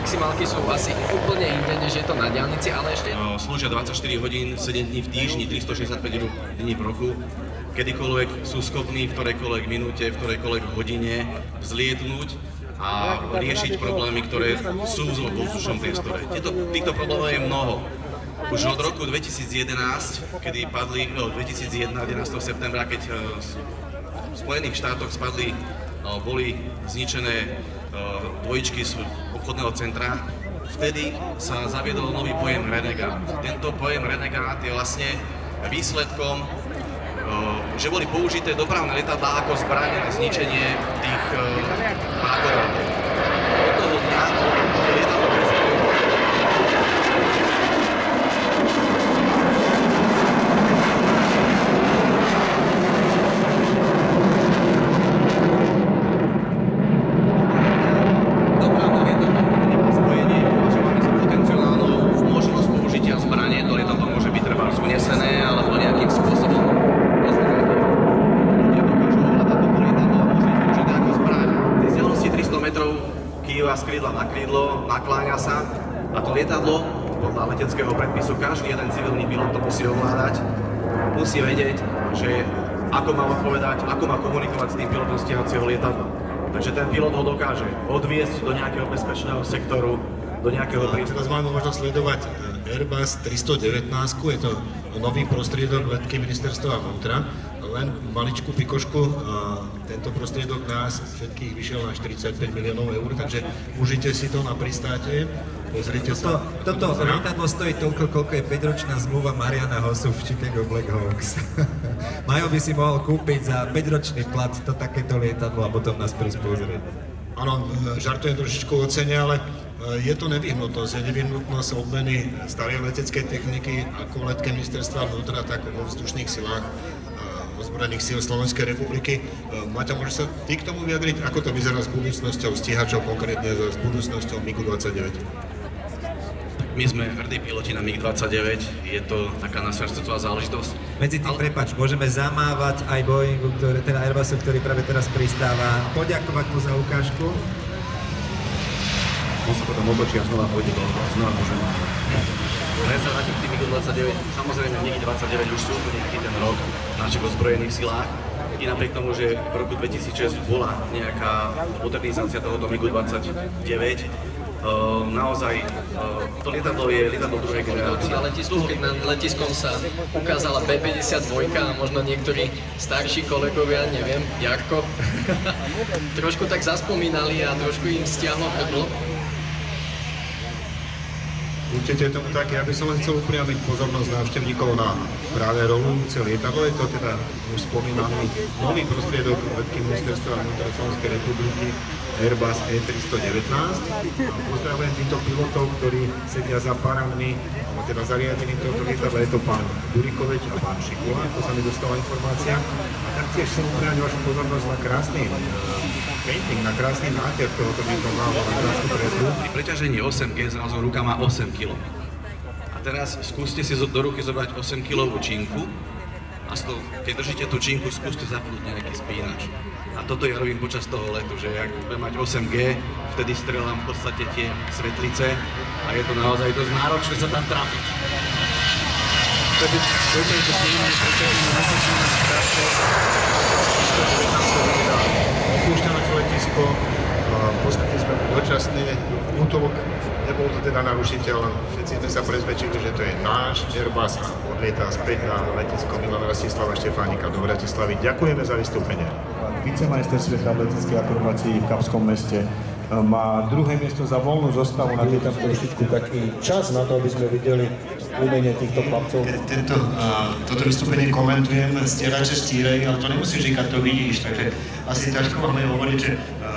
Maximálky sú asi úplne inde, než je to na diaľnici, ale ešte... Slúžia 24 hodín, 7 dní v týždni, 365 dní v roku. Kedykoľvek sú schopní v ktorejkoľvek minúte, v ktorejkoľvek hodine vzlietnúť a riešiť problémy, ktoré sú v vzdušnom priestore. Týchto problémov je mnoho. Už od roku 2011, kedy padli, 2001, 11. septembra, keď v Spojených štátoch boli zničené dvojičky z obchodného centra, vtedy sa zaviedol nový pojem renegát. Tento pojem renegát je vlastne výsledkom, že boli použité dopravné lietadlá ako zbraň na zničenie tých mrakodrapov. Od toho dňa lietadlo z krídla na krídlo, nakláňa sa a to lietadlo podľa leteckého predpisu každý jeden civilný pilot to musí ovládať, musí vedieť, že ako má odpovedať, ako má komunikovať s tým pilotom stíhacieho lietadla. Takže ten pilot ho dokáže odviesť do nejakého bezpečného sektoru, do nejakého prístupu. Teraz máme možno sledovať Airbus 319, je to nový prostriedok letky ministerstva vnútra, len maličkú pikošku. Tento prostriedok nás všetkých vyšiel na 45 miliónov eur, takže užite si to na pristáte, pozrite sa. Toto lietadlo stojí toľko, koľko je 5-ročná zmluva Mariana Hossu v Chicago Blackhawks. Majo by si mohol kúpiť za 5-ročný plat to takéto lietadlo a potom nás prísť pozrieť. Áno, žartujem trošičku o cene, ale je to nevyhnutnosť. Je nevyhnutnosť obmeny starej leteckej techniky ako letke ministerstva vnútra, tak vo vzdušných silách ozbrojených síl Slovenskej republiky. Maťa, môžeš sa ty k tomu vyjadriť, ako to vyzerá s budúcnosťou stíhačov, konkrétne s budúcnosťou MiG-29? My sme hrdí piloti na MiG-29, je to taká naša srdcová záležitosť. Medzi tým, prepáč, môžeme zamávať aj Boeingu, teda Airbusu, ktorý práve teraz pristáva. Poďakovať mu za ukážku. On sa potom otočí a znova pôjde dole, znova môžeme. Len sa vrátim k tým MiG-29, samozrejme MiG-29 už sú tu nejaký ten rok v našich ozbrojených silách. I napriek tomu, že v roku 2006 bola nejaká modernizácia tohoto MiG-29, naozaj to lietadlo je lietadlo druhej generácie. Na letisku, keď nad letiskom sa ukázala B-52 a možno niektorí starší kolegovia, neviem, Jarko, trošku tak zaspomínali a trošku im stiahlo hrdlo. Určite je tomu tak, ja by som len chcel upriamiť pozornosť návštevníkov na práve rolujúce lietadlo. Je to teda už spomínaný nový prostriedok letky ministerstva vnútra Slovenskej republiky Airbus E319. Pozdravujem týchto pilotov, ktorí sedia za parami, alebo teda zariadením tohto lietadla. Je to pán Durikovič a pán Šikula, ako sa mi dostala informácia. A taktiež chcem upriamiť vašu pozornosť na krásny painting, na krásny nátier tohoto lietadla, na krásnu kresbu. Pri preťažení 8G zrazu ruka má 8 kg. A teraz skúste si do ruky zobrať 8 kg činku a keď držíte tú činku, skúste zapnúť nejaký spínač. A toto ja robím počas toho letu, že ak budem mať 8G, vtedy strelám v podstate tie svetlice a je to naozaj dosť náročné sa tam trafiť. Vtedy je to príjemné preťaženie mesačné na krátko. Opúšťame to letisko, poskytli sme mu dočasný útovok, nebol to teda narušiteľ, všetci sme sa presvedčili, že to je náš Airbus a odlieta späť na letisko Milana Rastislava Štefánika do Bratislavy. Ďakujeme za vystúpenie. Vicemajster sveta v leteckej akrobácii v Kapskom meste má druhé miesto za voľnú zostavu, na tej tam trošičku taký čas na to, aby sme videli umenie týchto chlapcov. Toto vystúpenie komentujem z Tierače Štírej, ale to nemusíš říkať, to vidíš, takže asi ťažko máme hovoriť, že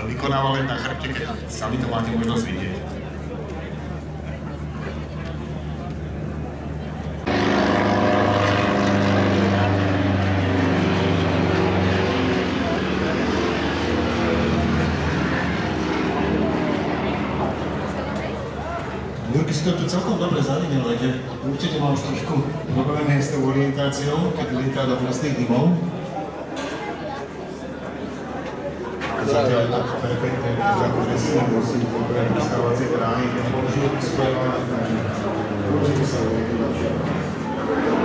vykonával len na chrbte, keď sami to máte možnosť vidieť. Jurky si to tu celkom dobre zavinil, že určite má už trošku problémy s tou orientáciou, keď lietá do vlastných dymov. Zatiaľ je to perfektne, že si musí dobre vystávacie brány, keď použijú spojovať, takže určite sa uvedú.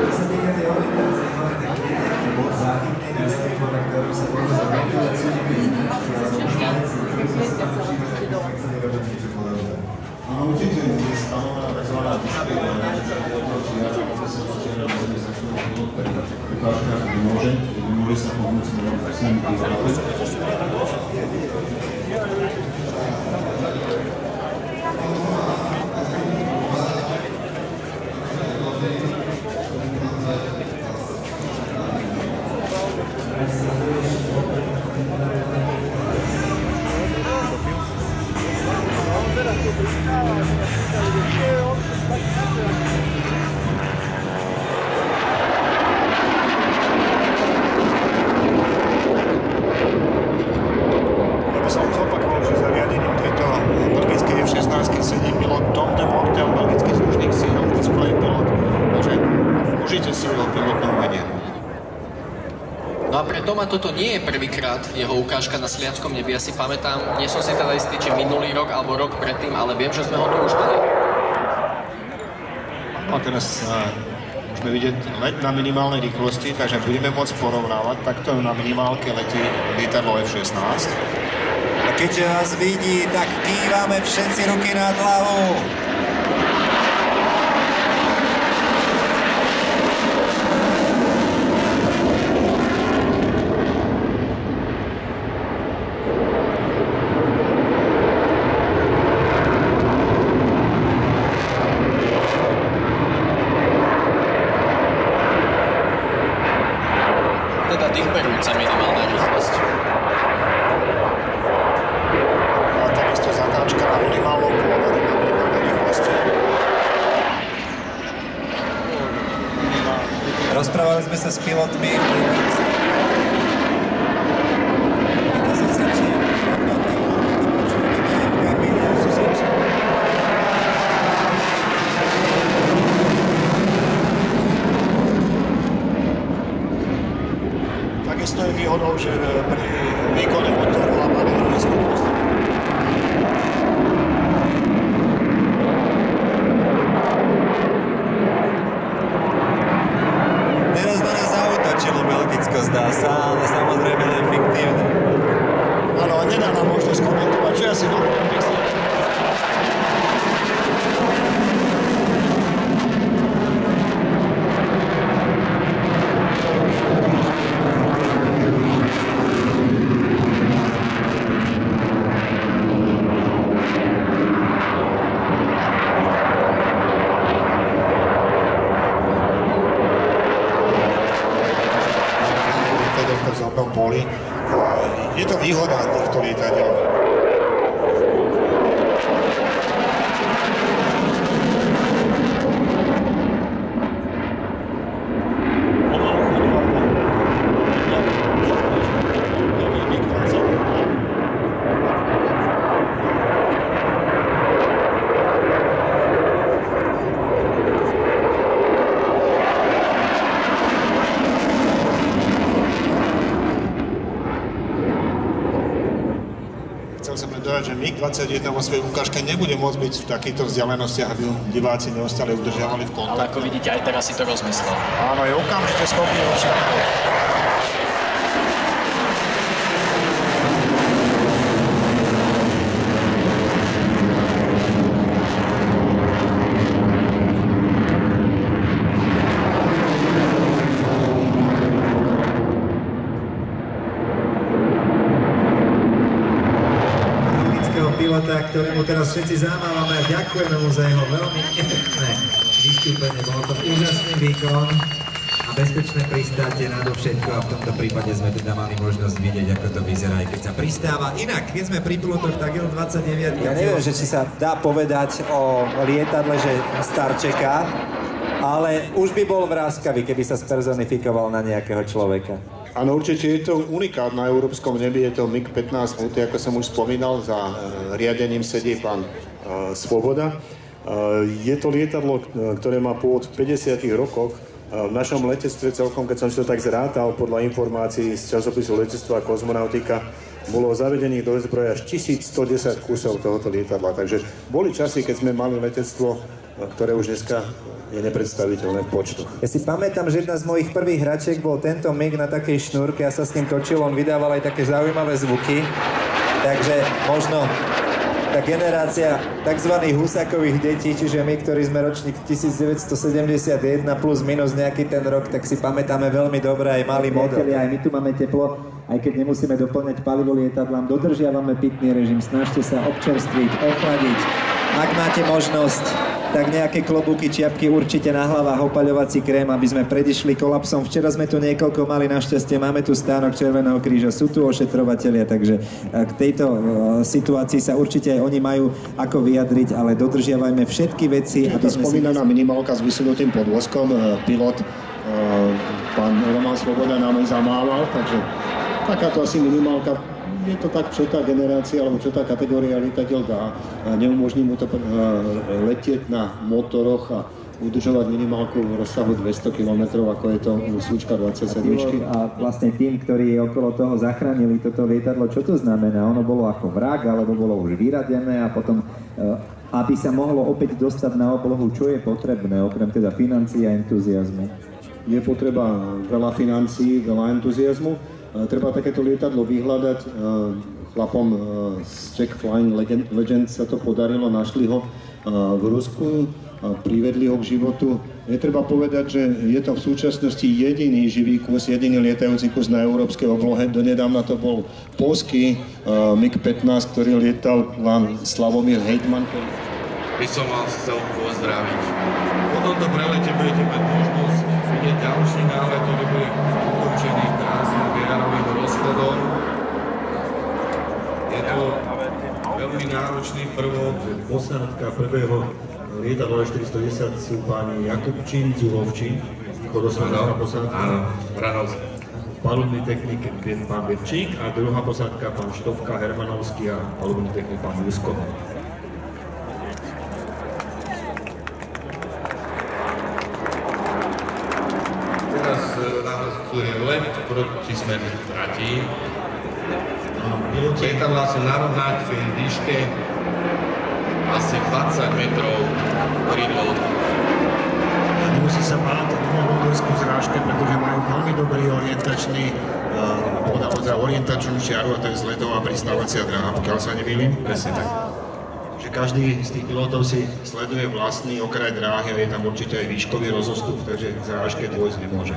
Čo sa týka tej orientácie, máme taký bod záchytný nástroj, na ktorom sa môže za ventiláciu Áno, určite je stanovená tzv. Disciplína, ukážka, že môže sa pomôcť s nimi pripravať. No a pre Toma toto nie je prvýkrát jeho ukážka na Sliackom nebi. Ja si pamätám, nie som si teda istý, či minulý rok alebo rok predtým, ale viem, že sme ho tu už mali. A teraz môžeme vidieť let na minimálnej rýchlosti, takže budeme môcť porovnávať. Takto na minimálke letí lietadlo F-16. A keď nás vidí, tak kývame všetci ruky nad hlavou. Teda dýchberujúca minimálna rýchlosť. A takisto zatáčka na minimálnom polomeru na minimálnej rýchlosti. Rozprávali sme sa s pilotmi. Takisto je výhodou, že pri výkone motoru a manevrovej schopnosti. Teraz na nás zautočilo Belgicko, zdá sa, ale samozrejme len fiktívne. Áno, a nedá nám možnosť komentovať, že asi dobre. Poli. Je to výhoda týchto lietadiel. Chcel som len dodať, že MiG-21 vo svojej ukážke nebude môcť byť v takýchto vzdialenostiach, aby diváci neustále udržiavali v Ale kontakte. ako vidíte, aj teraz si to rozmyslel. Áno, je okamžite schopný odštartovať. Pilota ktorému teraz všetci zamávame a ďakujeme mu za jeho veľmi efektné vystúpenie. Bol to úžasný výkon a bezpečné pristátie nadovšetko a v tomto prípade sme teda mali možnosť vidieť, ako to vyzerá, aj keď sa pristáva. Inak, keď sme pri pilotoch, tak Il-29... Ja neviem, že či sa dá povedať o lietadle, že starčeka, ale už by bol vráscavý, keby sa spersonifikoval na nejakého človeka. Áno, určite je to unikát na európskom nebi, je to MiG-15 Multi, ako som už spomínal, za riadením sedí pán Svoboda. Je to lietadlo, ktoré má pôvod v 50. rokoch. V našom letectve celkom, keď som si to tak zrátal, podľa informácií z časopisu Letectva a kozmonautika, bolo zavedených do zbroje až 1110 kusov tohoto lietadla. Takže boli časy, keď sme mali letectvo, ktoré už dneska je nepredstaviteľné v počtoch. Ja si pamätám, že jedna z mojich prvých hračiek bol tento MiG na takej šnúrke, ja sa s ním točil, on vydával aj také zaujímavé zvuky, takže možno tá generácia tzv. Husákových detí, čiže my, ktorí sme ročník 1971 plus minus nejaký ten rok, tak si pamätáme veľmi dobre aj malý model. Aj my tu máme teplo, aj keď nemusíme doplňať palivo lietadlám, dodržiavame pitný režim, snažte sa občerstviť, ochladiť. Ak máte možnosť, tak nejaké klobúky, čiapky určite na hlavách, opaľovací krém, aby sme predišli kolapsom. Včera sme tu niekoľko mali, našťastie máme tu stánok Červeného kríža, sú tu ošetrovatelia, takže k tejto situácii sa určite aj oni majú ako vyjadriť, ale dodržiavajme všetky veci. Je to spomínaná minimálka s vysunutým podvozkom, pilot pán Roman Svoboda nám aj zamával, takže takáto asi minimálka. Je to tak, čo tá generácia, alebo čo tá kategória lietadiel dá. Neumožní mu to letieť na motoroch a udržovať minimálku v rozsahu 200 km, ako je to Súčka 27. A vlastne tým, ktorí okolo toho zachránili toto lietadlo, čo to znamená? Ono bolo ako vrak, alebo bolo už vyradené a potom, aby sa mohlo opäť dostať na oblohu, čo je potrebné, okrem teda financií a entuziazmu? Je potreba veľa financií, veľa entuziazmu. Treba takéto lietadlo vyhľadať. Chlapom z Czech Flying Legends sa to podarilo, našli ho v Rusku, privedli ho k životu. Je treba povedať, že je to v súčasnosti jediný živý kus, jediný lietajúci kus na európskej oblohe. Donedávna to bol poľský MiG-15, ktorý lietal pán Slavomír Hejtman. By som vás chcel pozdraviť. Po tomto prelete budete mať možnosť vidieť ďalší nálet, ktorý bude ukončený krásnym viarovým rozchodom. Je to veľmi náročný prvok. Posádka prvého lietadla 410 sú páni Jakubčín, Zulovčín, chodosledná posádka. Áno, Branovský. Palubný technik pán Bebčík a druhá posádka pán Štovka, Hermanovský a palubný technik pán Jusko. Tu je let proti smeru trati. Lietadlá sú na rovnakej výške asi 20 metrov krídlov. Musí sa báť na vodojskú zrážke, pretože majú veľmi dobrý orientačnú čiaru a to je zletová pristávacia dráha, pokiaľ sa nemýlim. Presne tak. Že každý z tých pilotov si sleduje vlastný okraj dráhy a je tam určite aj výškový rozostup, takže zrážke dôjsť nemôže.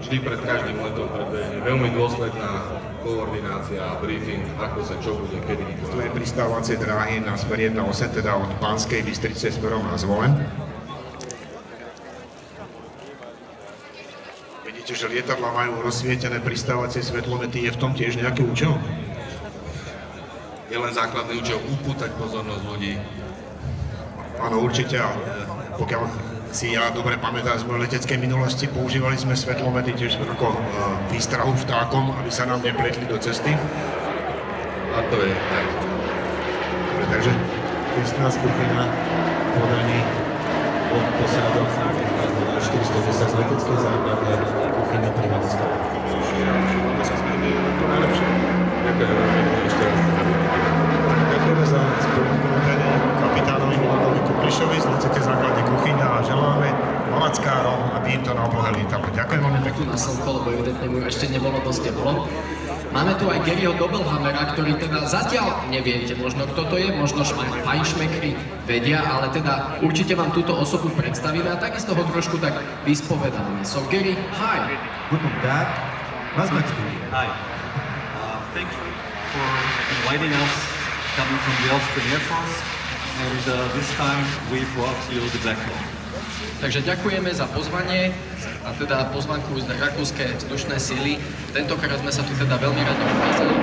Vždy pred každým letom prebehne veľmi dôsledná koordinácia a briefing, ako sa čo bude, kedy. Tu je pristávacie dráhy na smer 1.8, teda od Banskej Bystrice smerom na Zvolen. Vidíte, že lietadlá majú rozsvietené pristávacie svetlomety, je v tom tiež nejaký účel? Je len základný účel upútať pozornosť ľudí. Áno, určite. Pokiaľ si ja dobre pamätám z mojej leteckej minulosti, používali sme svetlomety tiež ako výstrahu vtákom, aby sa nám nepletli do cesty. A to je tak. Takže testná skupina podaní od posádok 410 z leteckej základne kuchyňa primácka. To najlepšie. Ďakujem veľmi ešte raz. Ďakujeme za spolupomôženie kapitánovi Milanovi Kuprišovi z leteckej základne kuchyňa a želáme malackárom, aby im to na oblohe lietalo. Ďakujem veľmi pekne. Na slnko, lebo evidentne mu ešte nebolo dosť teplo. Máme tu aj Garyho Doppelhammera, ktorý teda zatiaľ neviete možno kto to je, možno fajnšmekri vedia, ale teda určite vám túto osobu predstavíme a takisto ho trošku tak vyspovedáme. So Gary, hi! Guten Tag. Was magst du? Hi. Thank you for inviting us coming from the Austrian Air Force, and this time we brought you the Black Hawk. Takže ďakujeme za pozvanie a teda pozvanku z rakúske vzdušné síly. Tentokrát sme sa tu teda veľmi radi ukázali.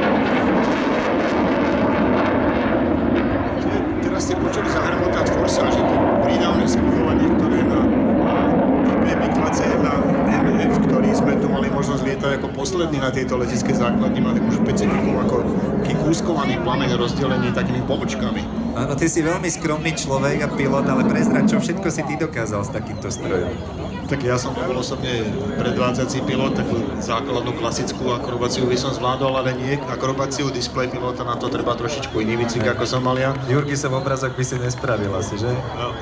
Teraz ste počuli za Hermotat Forsáže, to prídavné spojovanie, ktoré na MiG-21 MF, ktorý sme tu mali možnosť lietať ako posledný na tejto letiskej základni, mali už špecifikum ako úskovaný plameň rozdelený takými pobočkami. Áno, ty si veľmi skromný človek a pilot, ale prezrať, čo všetko si ty dokázal s takýmto strojom? Tak ja som bol osobne predvádzací pilot, takú základnú klasickú akrobáciu by som zvládol, ale nie akrobáciu display pilota, na to treba trošičku iný výcvik, ako som mal ja. Jurgisov obrazok by si nespravil asi, že?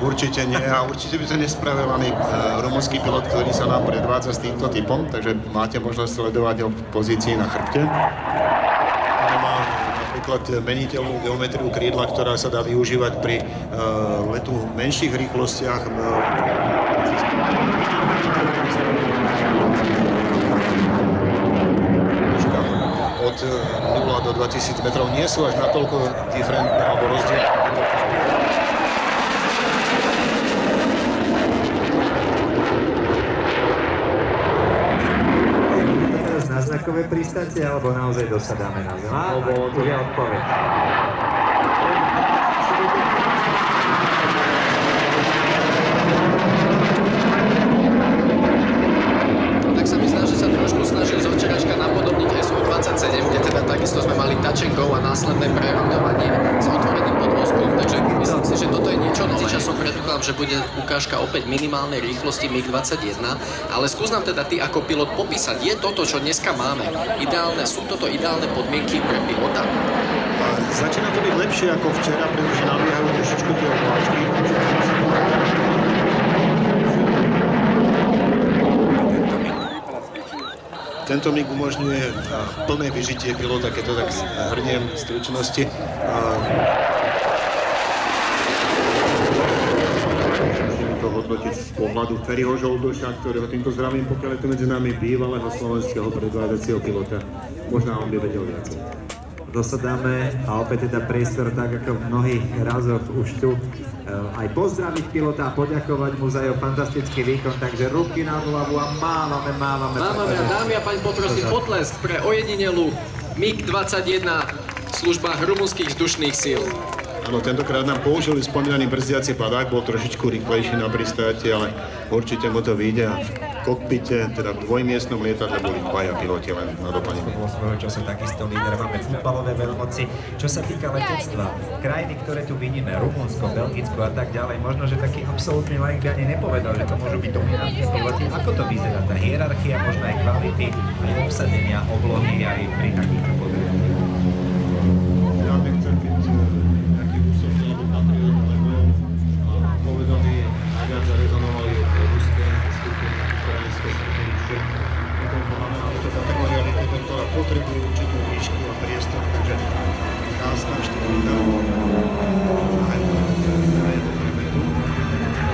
Určite nie a určite by to nespravil ani rumunský pilot, ktorý sa nám predvádza s týmto typom, takže máte možnosť sledovať ho v pozícii na chrbte. Má napríklad meniteľnú geometriu krídla, ktorá sa dá využívať pri letu v menších rýchlostiach. Od 0 do 2000 metrov nie sú až natoľko diferentné alebo rozdielne. Náznakové pristátie, alebo naozaj dosadáme na zem? Alebo tu je odpoveď. Tak sa mi zdá, že sa trošku snažil zo včeračka napodobniť SU-27, kde teda takisto sme mali touch and go a následné prerovnávanie s otvoreným podvozkom, takže myslím si, že toto je niečo. Medzičasom predpokladám, že bude ukážka opäť minimálnej rýchlosti MiG-21, ale skús nám teda ty ako pilot popísať, je toto, čo dneska máme, ideálne, sú toto ideálne podmienky pre pilota? Začína to byť lepšie ako včera, pretože nabiehajú trošičku tie obláčky. Tento MiG umožňuje plné vyžitie pilota, keď to tak hrniem v stručnosti. Môžeme to hodnotiť z pohľadu Feriho Žoldoša, ktorého týmto zdravím, pokiaľ je tu medzi nami bývalého slovenského predvádzacieho pilota. Možná on by vedel viacej. Dosadáme a opäť teda priestor, tak ako v mnohých razoch už tu aj pozdraviť pilota a poďakovať mu za jeho fantastický výkon, takže ruky na hlavu a mávame. Mávame a dámy a páni, poprosím potlesk pre ojedinelú MiG-21 v službách rumunských vzdušných síl. Áno, tentokrát nám použili spomínaný brzdiaci padák, bol trošičku rýchlejší na pristáti, ale určite mu to vyjde a v kokpite, teda v dvojmiestnom lietadle boli dvaja piloti len na doplnenie. Bol svojho času takisto líder, máme futbalové veľmoci. Čo sa týka letectva, krajiny, ktoré tu vidíme, Rumunsko, Belgicko a tak ďalej, možno, že taký absolútny laik by ani nepovedal, že to môžu byť dominantní piloti. Ako to vyzerá? Tá hierarchia, možno aj kvality, aj obsadenia, oblohy aj pri takýchto podmienách. Ja nechcem byť nejaký úsok alebo patriot, lebo povedomí najviac zarezonovali ruské skupiny, ukrajinské skupiny, čo potom máme ale to kategória lietadel, ktorá potrebuje určitú výšku a priestor, takže nás na 4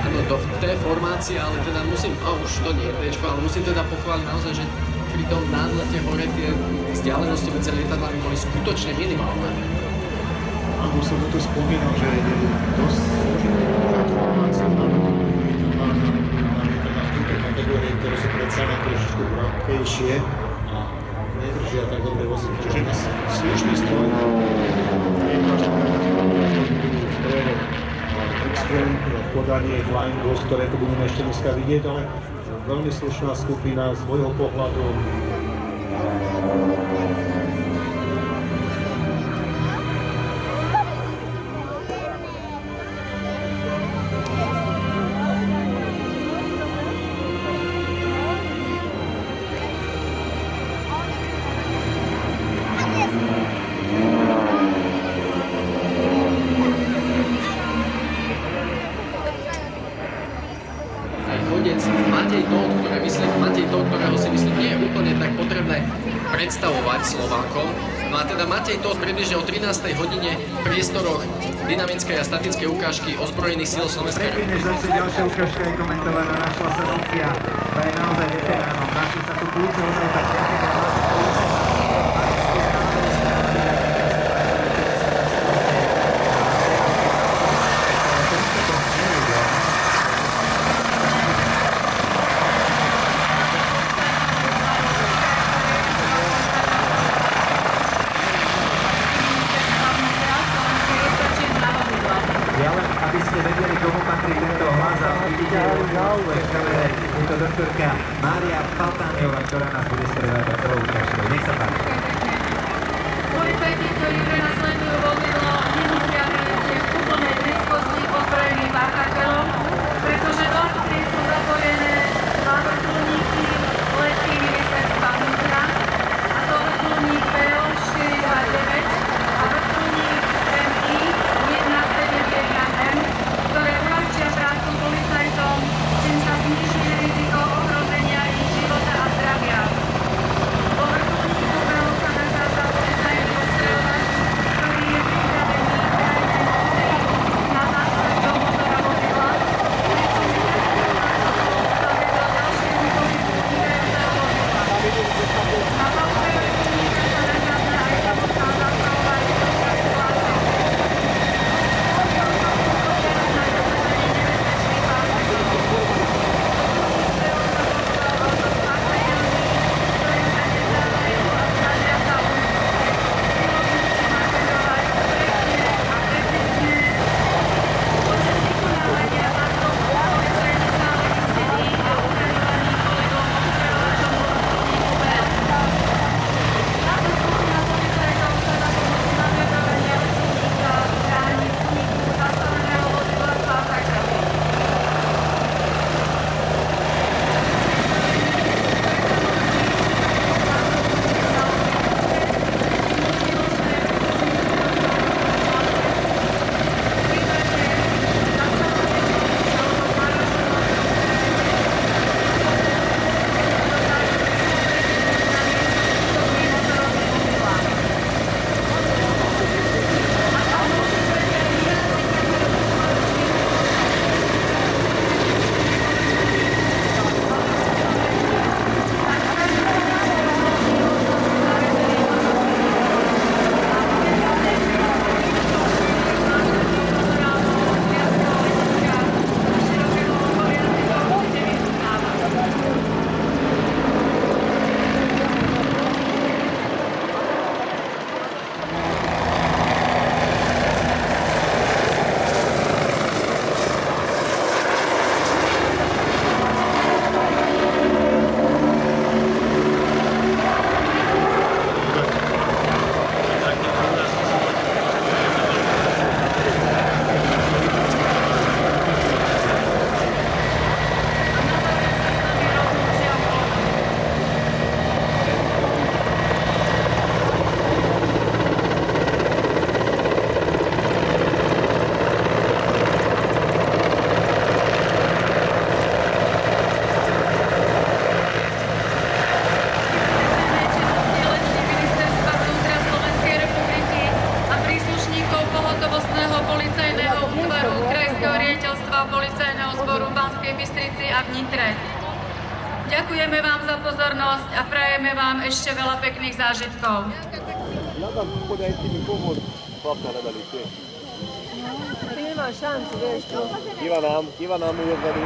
Áno, v tej formácii, ale teda musím, už to nie je Tčko, ale musím teda pochváliť naozaj, že pri tom nádlete hore tie vzdialenosti medzi lietadlami boli skutočne minimálne. A už som to spomínal, že je dosť zložitá formácia na týchto kategórií, ktoré sú predsa len trošičku krátkejšie a nedržia tak dobre vozidlo. Čiže slušný stroj, Extreme v podaní Flying Ghost, ktoré tu budeme ešte dneska vidieť, ale veľmi slušná skupina z môjho pohľadu. Matej Tóth, ktorého si myslím nie je úplne tak potrebné predstavovať Slovákom. No a teda Matej Tóth približne o 13. hodine v priestoroch dynamickej a statickej ukážky ozbrojených síl Slovenskej republiky. Predtým, než začne ďalšia ukážka, je komentovaná našla sa Lucia, ktorá je naozaj veteránom. Našli sa tu kľúčov, tak ďakujeme. aby ste vedeli, komu patrí tento hlas a vidíte v kamere, je to doktorka Mária Paltániová, ktorá nás bude sprevádzať celou ukážkou. Nech sa páči. Policajti, ktorí prenasledujú vozidlo, nemusia byť v úplnej blízkosti ozbrojeným páchateľom, pretože do akcie sú zapojené dva vrtuľníky letky ministerstva vnútra, a to vrtuľník PO429 a vrtuľník MI 171M, ktoré uľahčia prácu policajtom, čím sa zniží riziko ohrozenia ich života a zdravia. Po vrtuľníku PO sa nachádza policajný ostreľovač, ktorý je pripravený na nástroj do motora vozidla, pričom je do ďalšie výkony týkajúceho vozidla. Na palube vrtuľníka sa nachádza aj samotná zásahová jednotka situácie. Policajného zboru v Banskej Bystrici a v Nitre. Ďakujeme vám za pozornosť a prajeme vám ešte veľa pekných zážitkov. Ti nema šancu, vieš čo? Kiva nám uvedzali.